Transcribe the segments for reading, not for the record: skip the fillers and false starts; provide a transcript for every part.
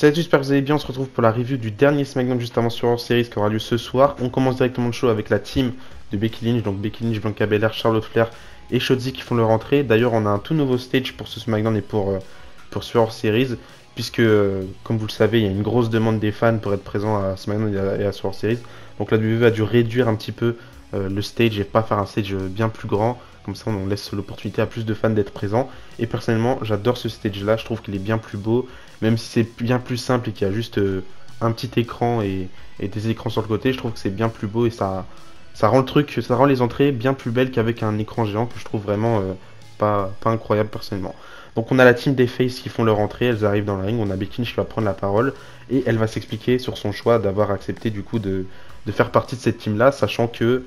Salut, j'espère que vous allez bien. On se retrouve pour la review du dernier SmackDown juste avant Survivor Series qui aura lieu ce soir. On commence directement le show avec la team de Becky Lynch, donc Becky Lynch, Bianca Belair, Charlotte Flair et Shotzi qui font leur entrée. D'ailleurs, on a un tout nouveau stage pour ce SmackDown et pour Survivor Series, puisque, comme vous le savez, il y a une grosse demande des fans pour être présent à SmackDown et à Survivor Series. Donc la WWE a dû réduire un petit peu le stage et pas faire un stage bien plus grand. Comme ça, on laisse l'opportunité à plus de fans d'être présents. Et personnellement, j'adore ce stage-là. Je trouve qu'il est bien plus beau. Même si c'est bien plus simple et qu'il y a juste un petit écran et des écrans sur le côté, je trouve que c'est bien plus beau et ça rend ça rend les entrées bien plus belles qu'avec un écran géant que je trouve vraiment pas incroyable personnellement. Donc on a la team des Faces qui font leur entrée, elles arrivent dans le ring, on a Becky Lynch qui va prendre la parole et elle va s'expliquer sur son choix d'avoir accepté du coup de faire partie de cette team là, sachant que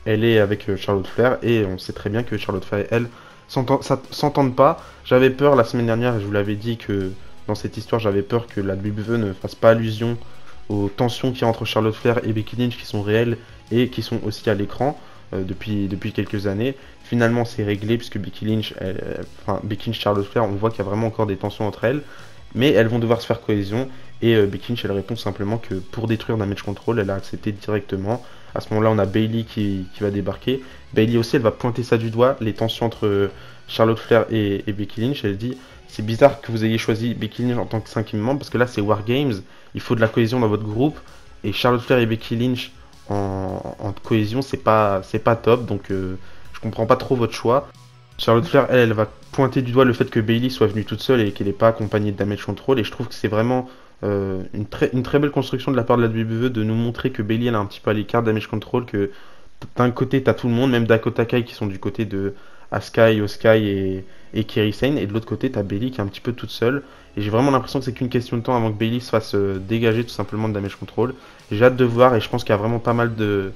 elle est avec Charlotte Flair et on sait très bien que Charlotte Flair et elle s'entendent pas. J'avais peur la semaine dernière et je vous l'avais dit que dans cette histoire, j'avais peur que la WWE ne fasse pas allusion aux tensions qu'il y a entre Charlotte Flair et Becky Lynch qui sont réelles et qui sont aussi à l'écran depuis quelques années. Finalement, c'est réglé puisque Becky Lynch, Charlotte Flair, on voit qu'il y a vraiment encore des tensions entre elles, mais elles vont devoir se faire cohésion. Et Becky Lynch, elle répond simplement que pour détruire Damage Control, elle a accepté directement. À ce moment-là, on a Bayley qui va débarquer. Bayley aussi, elle va pointer ça du doigt, les tensions entre Charlotte Flair et Becky Lynch. Elle dit: c'est bizarre que vous ayez choisi Becky Lynch en tant que cinquième membre, parce que là, c'est War Games, il faut de la cohésion dans votre groupe. Et Charlotte Flair et Becky Lynch en cohésion, c'est pas top, donc je comprends pas trop votre choix. Charlotte Flair, elle va pointer du doigt le fait que Bayley soit venue toute seule et qu'elle n'est pas accompagnée de Damage Control, et je trouve que c'est vraiment une très belle construction de la part de la WWE de nous montrer que Bayley elle est un petit peu à l'écart de Damage Control, que d'un côté t'as tout le monde, même Dakota Kai qui sont du côté de Asuka, Io Sky et Kairi Sane, et de l'autre côté t'as Bayley qui est un petit peu toute seule, et j'ai vraiment l'impression que c'est qu'une question de temps avant que Bayley se fasse dégager tout simplement de Damage Control. J'ai hâte de voir et je pense qu'il y a vraiment pas mal de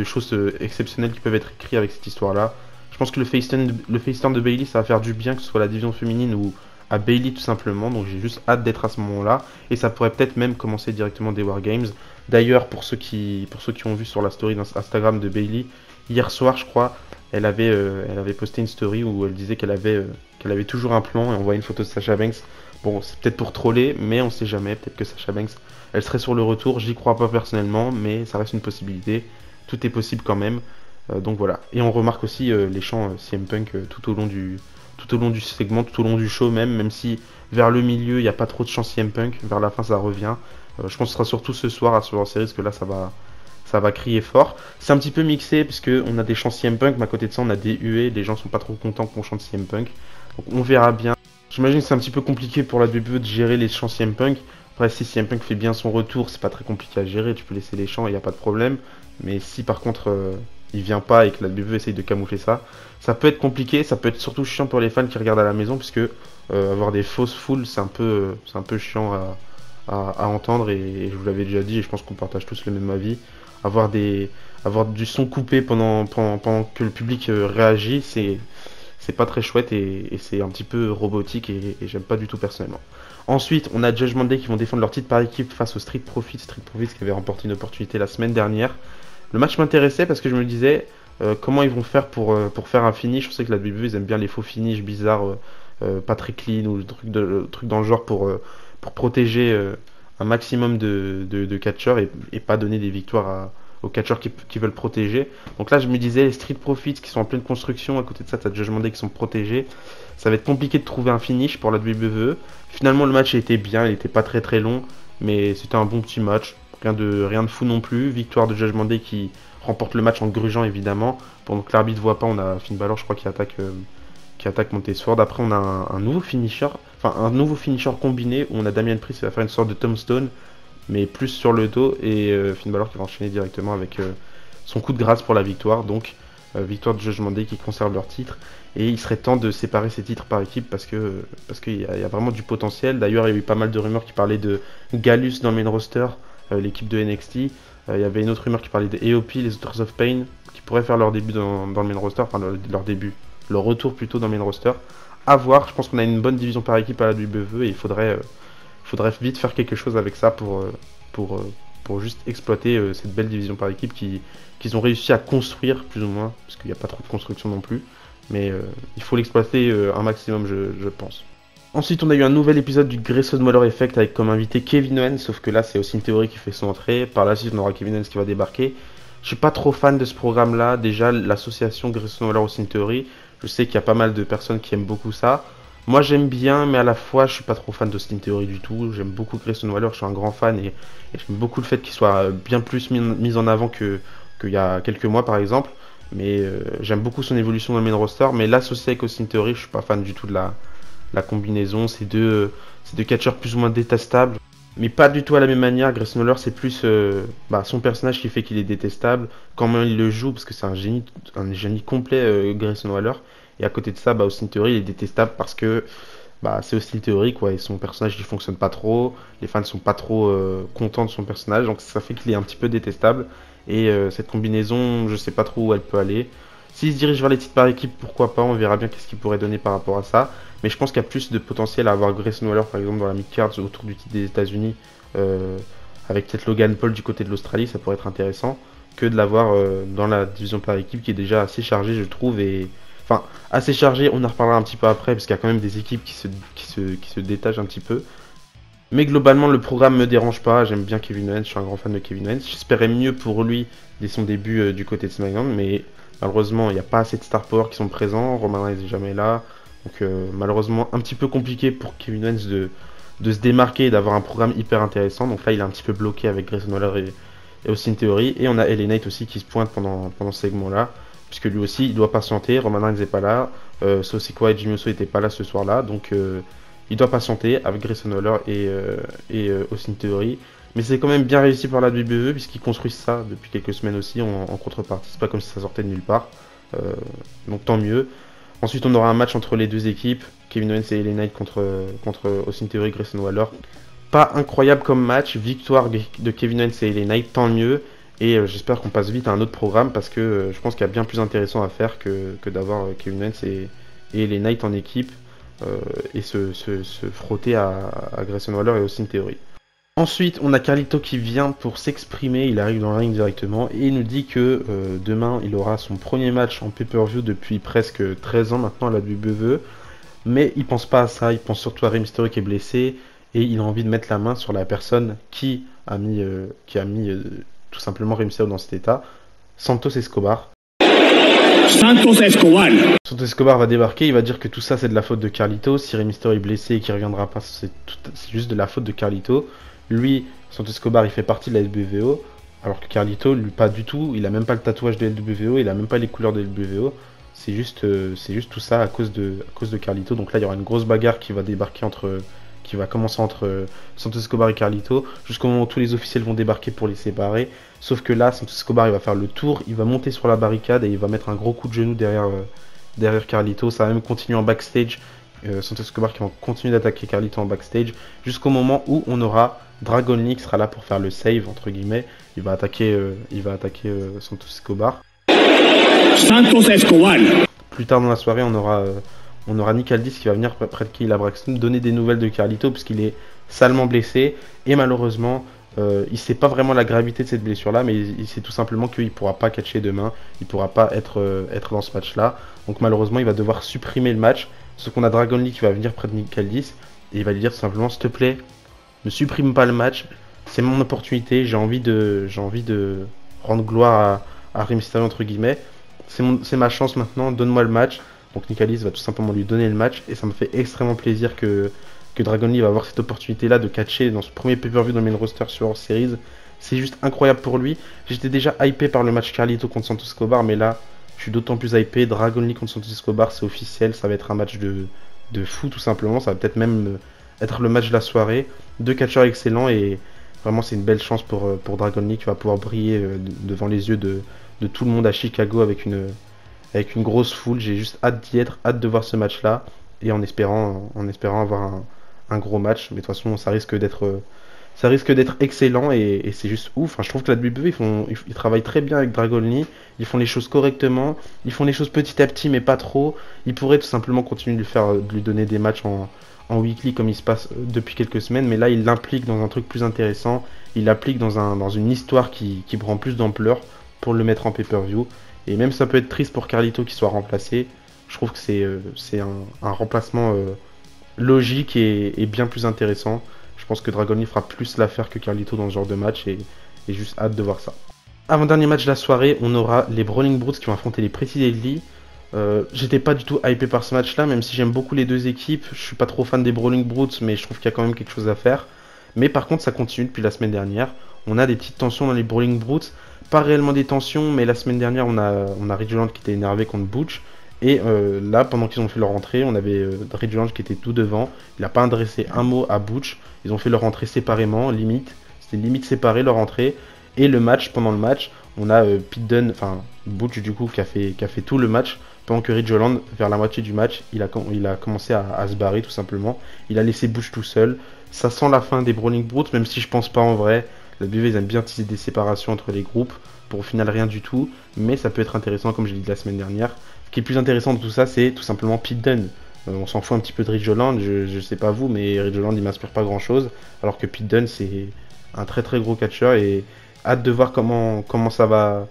choses exceptionnelles qui peuvent être écrites avec cette histoire là. Je pense que le face turn de Bayley ça va faire du bien, que ce soit la division féminine ou à Bayley tout simplement, donc j'ai juste hâte d'être à ce moment-là, et ça pourrait peut-être même commencer directement des Wargames. D'ailleurs, pour ceux qui ont vu sur la story Instagram de Bayley, hier soir je crois, elle avait posté une story où elle disait qu'elle avait toujours un plan, et on voit une photo de Sasha Banks. Bon, c'est peut-être pour troller, mais on sait jamais, peut-être que Sasha Banks, elle serait sur le retour, j'y crois pas personnellement, mais ça reste une possibilité, tout est possible quand même. Donc voilà, et on remarque aussi les chants CM Punk tout au long du segment, tout au long du show même si vers le milieu il n'y a pas trop de chants CM Punk, vers la fin ça revient. Je pense que ce sera surtout ce soir à Survivor Series que là ça va crier fort. C'est un petit peu mixé puisque on a des chants CM Punk, mais à côté de ça on a des huées, les gens sont pas trop contents qu'on chante CM Punk. Donc on verra bien. J'imagine que c'est un petit peu compliqué pour la WWE de gérer les chants CM Punk. Après si CM Punk fait bien son retour, c'est pas très compliqué à gérer, tu peux laisser les chants et il n'y a pas de problème. Mais si par contre il vient pas et que la WWE essaye de camoufler ça, ça peut être compliqué, ça peut être surtout chiant pour les fans qui regardent à la maison, puisque avoir des fausses foules, c'est un peu chiant à entendre, et je vous l'avais déjà dit, et je pense qu'on partage tous le même avis. Avoir du son coupé pendant que le public réagit, c'est pas très chouette, et c'est un petit peu robotique, et j'aime pas du tout personnellement. Ensuite, on a Judgment Day qui vont défendre leur titre par équipe face aux Street Profits qui avait remporté une opportunité la semaine dernière. Le match m'intéressait parce que je me disais comment ils vont faire pour faire un finish. Je sais que la WWE ils aiment bien les faux finishes bizarres, pas très clean ou truc dans le genre pour protéger un maximum de catcheurs et pas donner des victoires aux catcheurs qui veulent protéger. Donc là je me disais les Street Profits qui sont en pleine construction, à côté de ça t'as Judgment Day qui sont protégés. Ça va être compliqué de trouver un finish pour la WWE. Finalement le match a été bien, il était pas très très long, mais c'était un bon petit match. Rien de fou non plus. Victoire de Judgment Day qui remporte le match en grugeant évidemment. Pendant que l'arbitre voit pas, on a Finn Balor je crois qui attaque Montesford. Après on a un nouveau finisher, un nouveau finisher combiné où on a Damian Priest qui va faire une sorte de tombstone mais plus sur le dos, et Finn Balor qui va enchaîner directement avec son coup de grâce pour la victoire. Donc victoire de Judgment Day qui conserve leur titre, et il serait temps de séparer ces titres par équipe parce qu'il y a vraiment du potentiel. D'ailleurs il y a eu pas mal de rumeurs qui parlaient de Gallus dans le main roster, l'équipe de NXT. Il y avait une autre rumeur qui parlait de AOP, les Authors of Pain, qui pourraient faire leur début dans le main roster, enfin leur retour plutôt dans le main roster. À voir, je pense qu'on a une bonne division par équipe à la WWE, et il faudrait vite faire quelque chose avec ça pour juste exploiter cette belle division par équipe qu'ils ont réussi à construire plus ou moins, parce qu'il n'y a pas trop de construction non plus, mais il faut l'exploiter un maximum je pense. Ensuite, on a eu un nouvel épisode du Grayson Waller Effect avec comme invité Kevin Owens, sauf que là, c'est Austin Theory qui fait son entrée. Par la suite, on aura Kevin Owens qui va débarquer. Je suis pas trop fan de ce programme-là. Déjà, l'association Grayson Waller Austin Theory, je sais qu'il y a pas mal de personnes qui aiment beaucoup ça. Moi, j'aime bien, mais à la fois, je suis pas trop fan d'Austin Theory du tout. J'aime beaucoup Grayson Waller, je suis un grand fan et j'aime beaucoup le fait qu'il soit bien plus mis en avant qu'il y a quelques mois, par exemple. Mais j'aime beaucoup son évolution dans le main roster. Mais l'associé avec Austin Theory, je suis pas fan du tout de la combinaison. C'est deux catcheurs plus ou moins détestables, mais pas du tout à la même manière. Grayson Waller, c'est plus son personnage qui fait qu'il est détestable, comment il le joue, parce que c'est un génie complet, Grayson Waller. Et à côté de ça, Austin Theory il est détestable parce que c'est Austin Theory, quoi, et son personnage il fonctionne pas trop, les fans sont pas trop contents de son personnage, donc ça fait qu'il est un petit peu détestable. Et cette combinaison, je sais pas trop où elle peut aller. S'il se dirige vers les titres par équipe, pourquoi pas, on verra bien qu'est-ce qu'il pourrait donner par rapport à ça. Mais je pense qu'il y a plus de potentiel à avoir Grayson Waller par exemple dans la mid-card autour du titre des États-Unis, avec peut-être Logan Paul du côté de l'Australie, ça pourrait être intéressant, que de l'avoir dans la division par équipe qui est déjà assez chargée, je trouve. Et enfin, assez chargée, on en reparlera un petit peu après, parce qu'il y a quand même des équipes qui se détachent un petit peu. Mais globalement, le programme me dérange pas. J'aime bien Kevin Owens, je suis un grand fan de Kevin Owens. J'espérais mieux pour lui dès son début du côté de SmackDown, mais malheureusement, il n'y a pas assez de star power qui sont présents. Roman Reigns n'est jamais là. Donc, malheureusement, un petit peu compliqué pour Kevin Owens de se démarquer et d'avoir un programme hyper intéressant. Donc là, il est un petit peu bloqué avec Grayson Waller et Austin Theory. Et on a LA Knight aussi qui se pointe pendant ce segment-là, puisque lui aussi, il doit patienter. Roman Reigns n'est pas là. Sosikoa et Jimmy Uso n'étaient pas là ce soir-là. Donc, il doit patienter avec Grayson Waller et Austin Theory. Mais c'est quand même bien réussi par la WWE puisqu'ils construisent ça depuis quelques semaines aussi en contrepartie. C'est pas comme si ça sortait de nulle part. Donc tant mieux. Ensuite, on aura un match entre les deux équipes. Kevin Owens et LA Knight contre Austin Theory et Grayson Waller. Pas incroyable comme match. Victoire de Kevin Owens et LA Knight, tant mieux. Et j'espère qu'on passe vite à un autre programme parce que je pense qu'il y a bien plus intéressant à faire que d'avoir Kevin Owens et LA Knight en équipe. Et se frotter à Grayson Waller et Austin Theory. Ensuite, on a Carlito qui vient pour s'exprimer, il arrive dans le ring directement et il nous dit que demain il aura son premier match en pay-per-view depuis presque 13 ans maintenant à la WWE, mais il pense pas à ça, il pense surtout à Rey Mysterio qui est blessé et il a envie de mettre la main sur la personne qui a mis tout simplement Rey Mysterio dans cet état, Santos Escobar. Santos Escobar va débarquer, il va dire que tout ça c'est de la faute de Carlito. Si Rey Mysterio est blessé et qu'il reviendra pas, c'est juste de la faute de Carlito. Lui, Santos Escobar, il fait partie de la LWO, alors que Carlito, lui, pas du tout. Il a même pas le tatouage de LWO, il a même pas les couleurs de LWO. C'est juste tout ça à cause de Carlito. Donc là, il y aura une grosse bagarre qui va débarquer qui va commencer entre Santos Escobar et Carlito, jusqu'au moment où tous les officiels vont débarquer pour les séparer. Sauf que là, Santos Escobar, il va faire le tour, il va monter sur la barricade et il va mettre un gros coup de genou derrière Carlito. Ça va même continuer en backstage. Santos Escobar qui va continuer d'attaquer Carlito en backstage, jusqu'au moment où on aura Dragon Lee qui sera là pour faire le save, entre guillemets. Il va attaquer Santos Escobar. Plus tard dans la soirée, on aura Nick Aldis qui va venir près de Kayla Braxton donner des nouvelles de Carlito puisqu'il est salement blessé et malheureusement il sait pas vraiment la gravité de cette blessure là, mais il sait tout simplement qu'il pourra pas catcher demain, il pourra pas être dans ce match là, donc malheureusement il va devoir supprimer le match. Sauf qu'on a Dragon Lee qui va venir près de Nick Aldis et il va lui dire tout simplement s'il te plaît ne supprime pas le match, c'est mon opportunité, j'ai envie de rendre gloire à Rey Mysterio entre guillemets, c'est ma chance maintenant, donne-moi le match. Donc Nick Aldis va tout simplement lui donner le match et ça me fait extrêmement plaisir que Dragon Lee va avoir cette opportunité là de catcher dans ce premier pay-per-view dans le main roster sur Hors Series. C'est juste incroyable pour lui. J'étais déjà hypé par le match Carlito contre Santos Escobar, mais là je suis d'autant plus hypé. Dragon Lee contre Santos Escobar, c'est officiel, ça va être un match de fou tout simplement, ça va peut-être même être le match de la soirée. Deux catcheurs excellents et vraiment c'est une belle chance pour Dragon Lee qui va pouvoir briller devant les yeux de tout le monde à Chicago avec une grosse foule. J'ai juste hâte d'y être, hâte de voir ce match là et en espérant avoir un gros match, mais de toute façon ça risque d'être excellent et c'est juste ouf. Enfin, je trouve que la WWE ils travaillent très bien avec Dragon Lee, ils font les choses correctement, ils font les choses petit à petit mais pas trop. Ils pourraient tout simplement continuer de lui donner des matchs en weekly comme il se passe depuis quelques semaines, mais là il l'implique dans un truc plus intéressant, il l'applique dans une histoire qui prend plus d'ampleur pour le mettre en pay-per-view. Et même ça peut être triste pour Carlito qui soit remplacé, je trouve que c'est un remplacement logique et bien plus intéressant. Je pense que Dragon Lee fera plus l'affaire que Carlito dans ce genre de match et juste hâte de voir ça. Avant-dernier match de la soirée, on aura les Brawling Brutes qui vont affronter les Pretty Deadly. J'étais pas du tout hypé par ce match-là, même si j'aime beaucoup les deux équipes. Je suis pas trop fan des Brawling Brutes, mais je trouve qu'il y a quand même quelque chose à faire. Mais par contre, ça continue depuis la semaine dernière. On a des petites tensions dans les Brawling Brutes. Pas réellement des tensions, mais la semaine dernière, on a Ridgeland qui était énervé contre Butch. Et là, pendant qu'ils ont fait leur entrée, on avait Ridgeland qui était tout devant. Il n'a pas adressé un mot à Butch. Ils ont fait leur entrée séparément, limite. C'était limite séparé leur entrée. Et le match, pendant le match, on a Pete Dunne, enfin Butch du coup, qui a fait tout le match. Pendant que Ridgeland, vers la moitié du match, il a commencé à se barrer tout simplement. Il a laissé Butch tout seul. Ça sent la fin des Brawling Brutes, même si je pense pas en vrai. La BV, ils aiment bien utiliser des séparations entre les groupes. Pour au final rien du tout. Mais ça peut être intéressant, comme je l'ai dit la semaine dernière. Ce qui est plus intéressant de tout ça, c'est tout simplement Pete Dunne. On s'en fout un petit peu de Ridgeland, je sais pas vous, mais Ridgeland il m'inspire pas grand chose. Alors que Pete Dunne, c'est un très très gros catcheur et hâte de voir comment ça va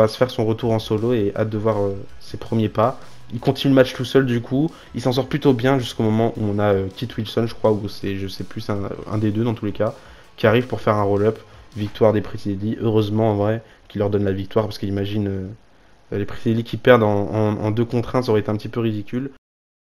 se faire son retour en solo et hâte de voir ses premiers pas. Il continue le match tout seul du coup, il s'en sort plutôt bien jusqu'au moment où on a Kit Wilson je crois, ou c'est je sais plus, un des deux dans tous les cas, qui arrive pour faire un roll-up, victoire des Pretty Deadly, heureusement en vrai, qui leur donne la victoire parce qu'imagine les Pretty Deadly qui perdent en 2 contre 1, ça aurait été un petit peu ridicule.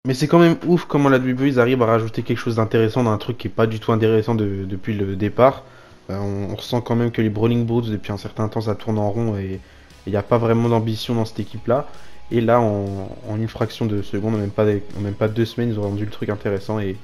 Mais c'est quand même ouf comment la WWE ils arrivent à rajouter quelque chose d'intéressant dans un truc qui est pas du tout intéressant depuis le départ. On ressent quand même que les Brawling Brutes depuis un certain temps ça tourne en rond et il n'y a pas vraiment d'ambition dans cette équipe là. Et là en une fraction de seconde, en même pas 2 semaines, ils ont rendu le truc intéressant et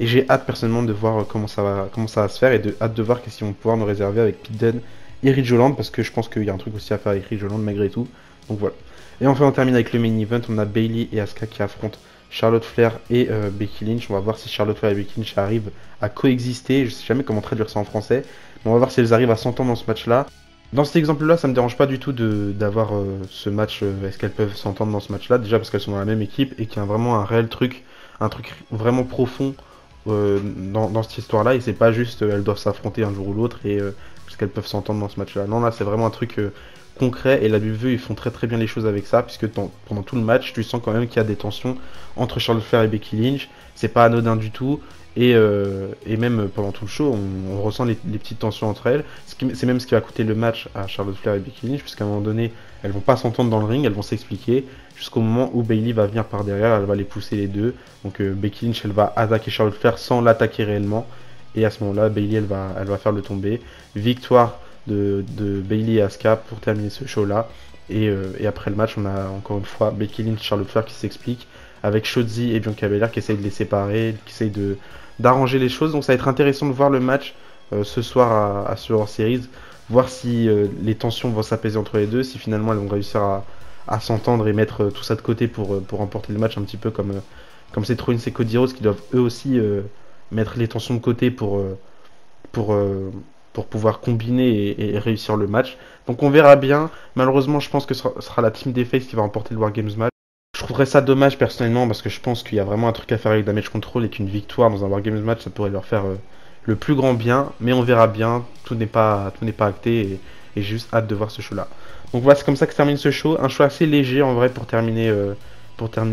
j'ai hâte personnellement de voir comment ça va se faire et hâte de voir qu'est-ce qu'ils vont pouvoir nous réserver avec Pete Dunne et Ridgeland parce que je pense qu'il y a un truc aussi à faire avec Ridgeland malgré tout. Donc voilà. Et enfin on termine avec le main event, on a Bayley et Asuka qui affrontent Charlotte Flair et Becky Lynch. On va voir si Charlotte Flair et Becky Lynch arrivent à coexister. Je sais jamais comment traduire ça en français. Mais on va voir si elles arrivent à s'entendre dans ce match-là. Dans cet exemple-là, ça me dérange pas du tout d'avoir ce match. Est-ce qu'elles peuvent s'entendre dans ce match-là? Déjà parce qu'elles sont dans la même équipe et qu'il y a vraiment un réel truc, un truc vraiment profond dans cette histoire-là. Et c'est pas juste elles doivent s'affronter un jour ou l'autre et parce qu'elles peuvent s'entendre dans ce match-là. Non, là c'est vraiment un truc concret et la WWE ils font très très bien les choses avec ça puisque pendant tout le match tu sens quand même qu'il y a des tensions entre Charlotte Flair et Becky Lynch, c'est pas anodin du tout et même pendant tout le show on ressent les petites tensions entre elles, c'est même ce qui va coûter le match à Charlotte Flair et Becky Lynch puisqu'à un moment donné elles vont pas s'entendre dans le ring, elles vont s'expliquer jusqu'au moment où Bayley va venir par derrière, elle va les pousser les deux, donc Becky Lynch elle va attaquer Charlotte Flair sans l'attaquer réellement et à ce moment là Bayley elle va faire le tomber, victoire de Bayley et Asuka pour terminer ce show là et après le match on a encore une fois Becky Lynch, Charlotte Flair qui s'explique avec Shotzi et Bianca Belair qui essayent de les séparer, qui essayent d'arranger les choses, donc ça va être intéressant de voir le match ce soir à Survivor Series, voir si les tensions vont s'apaiser entre les deux, si finalement elles vont réussir à s'entendre et mettre tout ça de côté pour remporter le match un petit peu comme c'est Rollins et Cody Rhodes qui doivent eux aussi mettre les tensions de côté pour, pour pouvoir combiner et réussir le match. Donc on verra bien. Malheureusement, je pense que ce sera la team des Faces qui va remporter le Wargames match. Je trouverais ça dommage personnellement parce que je pense qu'il y a vraiment un truc à faire avec Damage Control et qu'une victoire dans un Wargames match ça pourrait leur faire le plus grand bien. Mais on verra bien. Tout n'est pas acté et j'ai juste hâte de voir ce show là. Donc voilà, c'est comme ça que se termine ce show. Un show assez léger en vrai pour terminer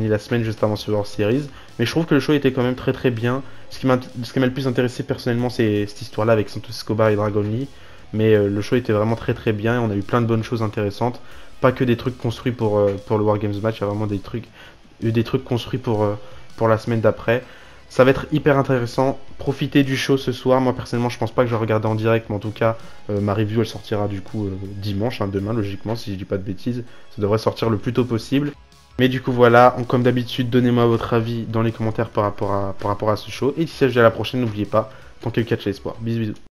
la semaine juste avant Survivor Series. Mais je trouve que le show était quand même très très bien. Ce qui m'a le plus intéressé personnellement, c'est cette histoire-là avec Santos Escobar et Dragon Lee. Mais le show était vraiment très très bien et on a eu plein de bonnes choses intéressantes. Pas que des trucs construits pour le Wargames match, il y a vraiment des trucs construits pour la semaine d'après. Ça va être hyper intéressant. Profitez du show ce soir. Moi personnellement, je pense pas que je vais regarder en direct, mais en tout cas, ma review elle sortira du coup dimanche, demain logiquement, si je dis pas de bêtises. Ça devrait sortir le plus tôt possible. Mais du coup voilà, comme d'habitude, donnez-moi votre avis dans les commentaires par rapport à ce show. Et d'ici à la prochaine, n'oubliez pas, tant que catch l'espoir. Bisous bisous.